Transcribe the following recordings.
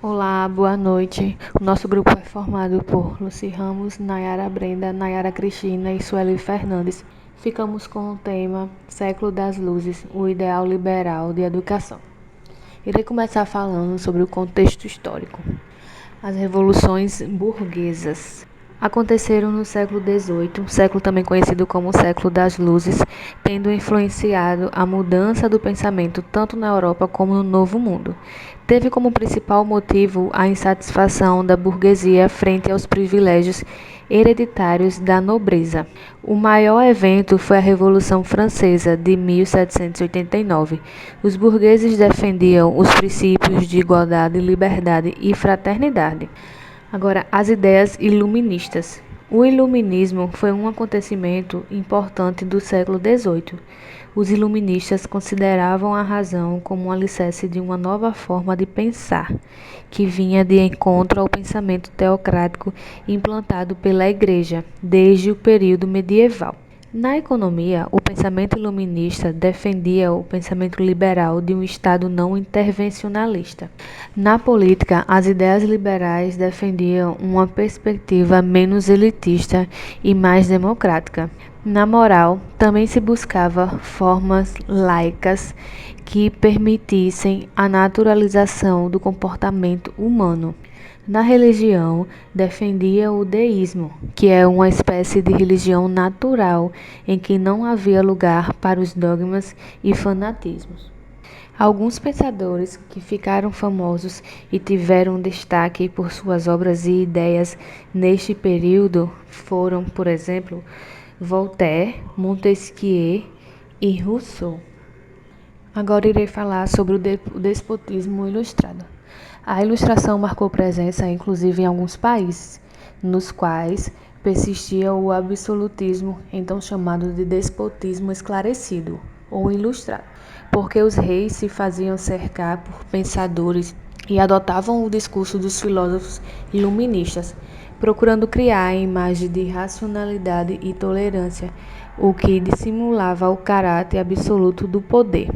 Olá, boa noite. O nosso grupo é formado por Lucy Ramos, Nayara Brenda, Nayara Cristina e Sueli Fernandes. Ficamos com o tema Século das Luzes, o ideal liberal de educação. Irei começar falando sobre o contexto histórico. As revoluções burguesas aconteceram no século XVIII, século também conhecido como século das luzes, tendo influenciado a mudança do pensamento tanto na Europa como no Novo Mundo. Teve como principal motivo a insatisfação da burguesia frente aos privilégios hereditários da nobreza. O maior evento foi a Revolução Francesa de 1789. Os burgueses defendiam os princípios de igualdade, liberdade e fraternidade. Agora, as ideias iluministas. O iluminismo foi um acontecimento importante do século XVIII. Os iluministas consideravam a razão como um alicerce de uma nova forma de pensar, que vinha de encontro ao pensamento teocrático implantado pela Igreja desde o período medieval. Na economia, o pensamento iluminista defendia o pensamento liberal de um Estado não intervencionalista. Na política, as ideias liberais defendiam uma perspectiva menos elitista e mais democrática. Na moral, também se buscava formas laicas que permitissem a naturalização do comportamento humano. Na religião, defendia o deísmo, que é uma espécie de religião natural em que não havia lugar para os dogmas e fanatismos. Alguns pensadores que ficaram famosos e tiveram destaque por suas obras e ideias neste período foram, por exemplo, Voltaire, Montesquieu e Rousseau. Agora irei falar sobre o despotismo ilustrado. A Ilustração marcou presença, inclusive, em alguns países, nos quais persistia o absolutismo, então chamado de despotismo esclarecido ou ilustrado, porque os reis se faziam cercar por pensadores e adotavam o discurso dos filósofos iluministas, procurando criar a imagem de racionalidade e tolerância, o que dissimulava o caráter absoluto do poder.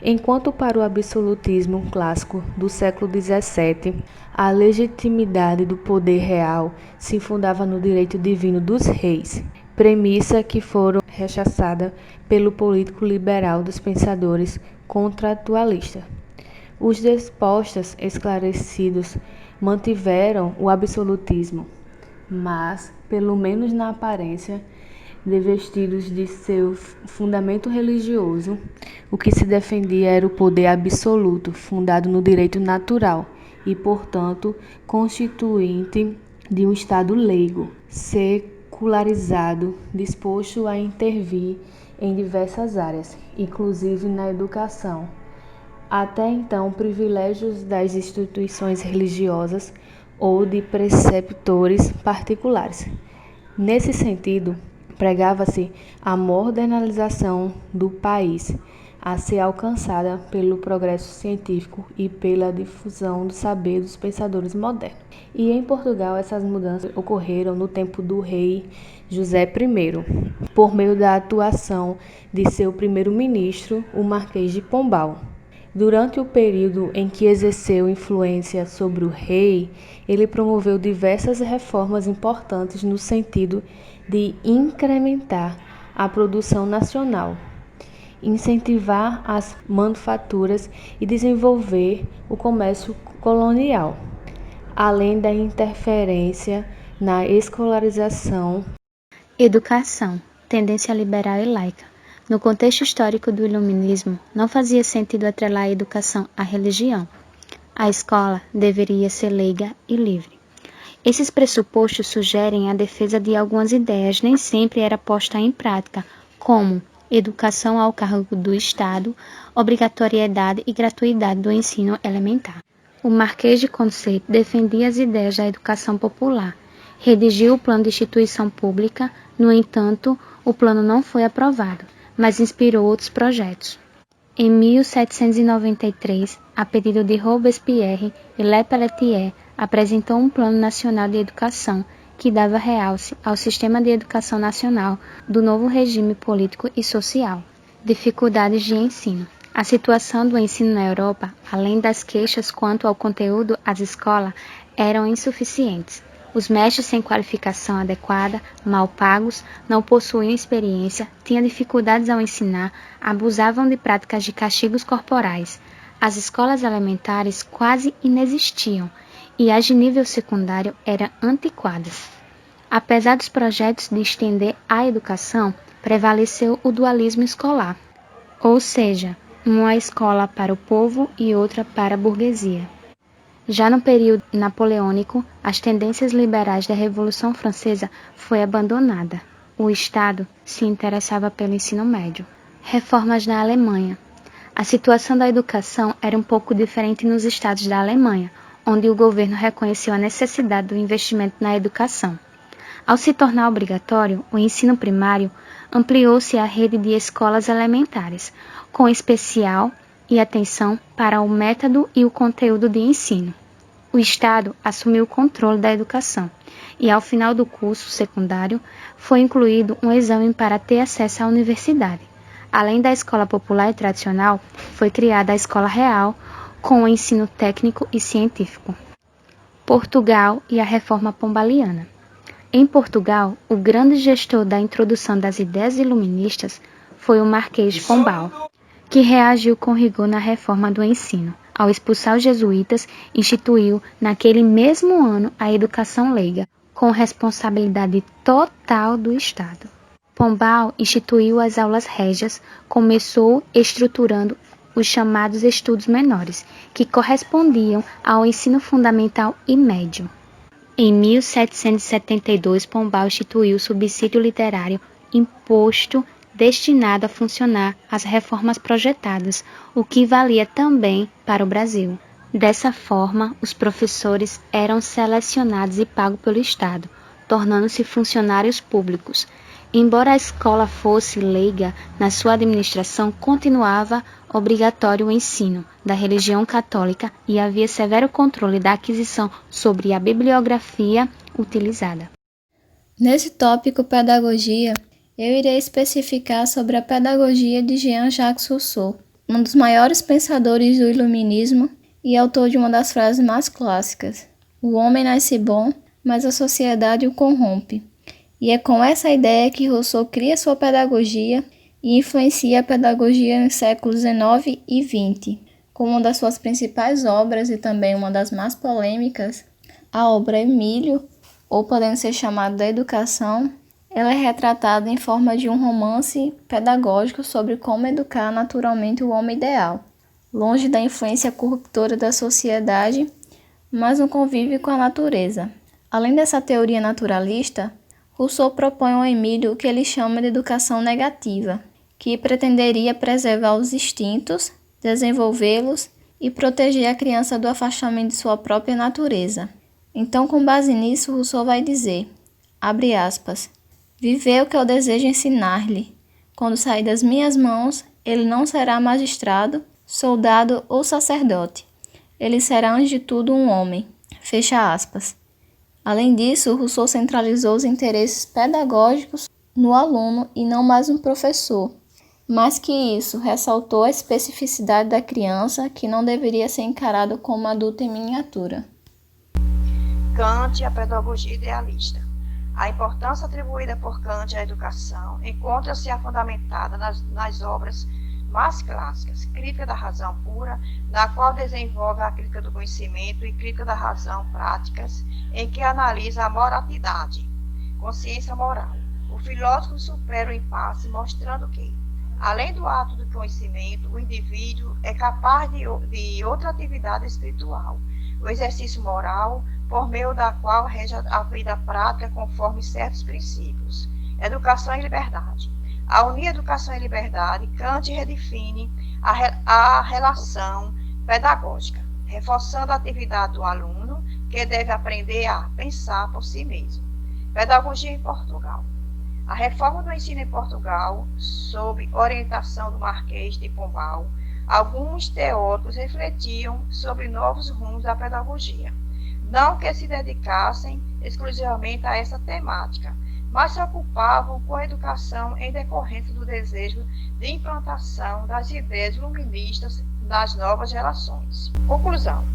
Enquanto para o absolutismo clássico do século XVII, a legitimidade do poder real se fundava no direito divino dos reis, premissa que foram rechaçada pelo político liberal dos pensadores contratualistas. Os despotas esclarecidos mantiveram o absolutismo, mas, pelo menos na aparência, revestidos de seu fundamento religioso, o que se defendia era o poder absoluto, fundado no direito natural e, portanto, constituinte de um Estado leigo, secularizado, disposto a intervir em diversas áreas, inclusive na educação. Até então, privilégios das instituições religiosas ou de preceptores particulares. Nesse sentido, pregava-se a modernização do país, a ser alcançada pelo progresso científico e pela difusão do saber dos pensadores modernos. E em Portugal, essas mudanças ocorreram no tempo do rei José I, por meio da atuação de seu primeiro-ministro, o Marquês de Pombal. Durante o período em que exerceu influência sobre o rei, ele promoveu diversas reformas importantes no sentido de incrementar a produção nacional, incentivar as manufaturas e desenvolver o comércio colonial, além da interferência na escolarização. Educação, tendência liberal e laica. No contexto histórico do iluminismo, não fazia sentido atrelar a educação à religião. A escola deveria ser leiga e livre. Esses pressupostos sugerem a defesa de algumas ideias nem sempre era posta em prática, como educação ao cargo do Estado, obrigatoriedade e gratuidade do ensino elementar. O Marquês de Condorcet defendia as ideias da educação popular. Redigiu o plano de instituição pública, no entanto, o plano não foi aprovado, mas inspirou outros projetos. Em 1793, a pedido de Robespierre e Lepelletier, apresentou um Plano Nacional de Educação que dava realce ao sistema de educação nacional do novo regime político e social. Dificuldades de ensino. A situação do ensino na Europa, além das queixas quanto ao conteúdo, as escolas eram insuficientes. Os mestres sem qualificação adequada, mal pagos, não possuíam experiência, tinham dificuldades ao ensinar, abusavam de práticas de castigos corporais. As escolas elementares quase inexistiam e as de nível secundário eram antiquadas. Apesar dos projetos de estender a educação, prevaleceu o dualismo escolar, ou seja, uma escola para o povo e outra para a burguesia. Já no período napoleônico, as tendências liberais da Revolução Francesa foi abandonada. O Estado se interessava pelo ensino médio. Reformas na Alemanha. A situação da educação era um pouco diferente nos estados da Alemanha, onde o governo reconheceu a necessidade do investimento na educação. Ao se tornar obrigatório, o ensino primário ampliou-se a rede de escolas elementares, com especial e atenção para o método e o conteúdo de ensino. O Estado assumiu o controle da educação e, ao final do curso secundário, foi incluído um exame para ter acesso à universidade. Além da escola popular e tradicional, foi criada a Escola Real, com o ensino técnico e científico. Portugal e a Reforma Pombaliana. Em Portugal, o grande gestor da introdução das ideias iluministas foi o Marquês de Pombal, que reagiu com rigor na reforma do ensino. Ao expulsar os jesuítas, instituiu, naquele mesmo ano, a educação leiga, com responsabilidade total do Estado. Pombal instituiu as aulas régias, começou estruturando os chamados estudos menores, que correspondiam ao ensino fundamental e médio. Em 1772, Pombal instituiu o subsídio literário, imposto destinado a funcionar as reformas projetadas, o que valia também para o Brasil. Dessa forma, os professores eram selecionados e pagos pelo Estado, tornando-se funcionários públicos. Embora a escola fosse leiga na sua administração, continuava obrigatório o ensino da religião católica e havia severo controle da aquisição sobre a bibliografia utilizada. Nesse tópico pedagogia, eu irei especificar sobre a pedagogia de Jean-Jacques Rousseau, um dos maiores pensadores do Iluminismo e autor de uma das frases mais clássicas: "O homem nasce bom, mas a sociedade o corrompe". E é com essa ideia que Rousseau cria sua pedagogia e influencia a pedagogia nos séculos XIX e XX. Como uma das suas principais obras e também uma das mais polêmicas, a obra Emílio, ou podendo ser chamada da Educação, ela é retratada em forma de um romance pedagógico sobre como educar naturalmente o homem ideal, longe da influência corruptora da sociedade, mas no convívio com a natureza. Além dessa teoria naturalista, Rousseau propõe ao Emílio o que ele chama de educação negativa, que pretenderia preservar os instintos, desenvolvê-los e proteger a criança do afastamento de sua própria natureza. Então, com base nisso, Rousseau vai dizer, abre aspas, "Viver o que eu desejo ensinar-lhe. Quando sair das minhas mãos, ele não será magistrado, soldado ou sacerdote. Ele será, antes de tudo, um homem." Fecha aspas. Além disso, Rousseau centralizou os interesses pedagógicos no aluno e não mais no professor. Mais que isso, ressaltou a especificidade da criança, que não deveria ser encarado como adulto em miniatura. Kant e a pedagogia idealista. A importância atribuída por Kant à educação encontra-se fundamentada nas obras mais clássicas, Crítica da Razão Pura, na qual desenvolve a crítica do conhecimento, e Crítica da Razão Práticas, em que analisa a moralidade, consciência moral. O filósofo supera o impasse, mostrando que, além do ato do conhecimento, o indivíduo é capaz de outra atividade espiritual, o exercício moral, por meio da qual rege a vida prática conforme certos princípios. Educação e liberdade. Ao unir educação e liberdade, Kant redefine a relação pedagógica, reforçando a atividade do aluno, que deve aprender a pensar por si mesmo. Pedagogia em Portugal. A reforma do ensino em Portugal, sob orientação do Marquês de Pombal, alguns teóricos refletiam sobre novos rumos da pedagogia. Não que se dedicassem exclusivamente a essa temática, mas se ocupavam com a educação em decorrência do desejo de implantação das ideias iluministas nas novas gerações. Conclusão.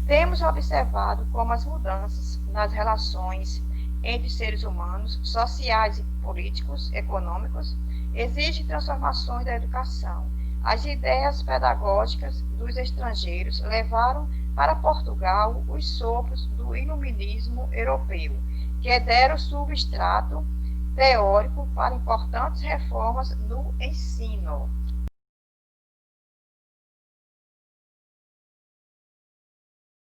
Temos observado como as mudanças nas relações entre seres humanos, sociais e políticos, econômicos, exigem transformações da educação. As ideias pedagógicas dos estrangeiros levaram para Portugal os sopros do iluminismo europeu, que deram substrato teórico para importantes reformas no ensino.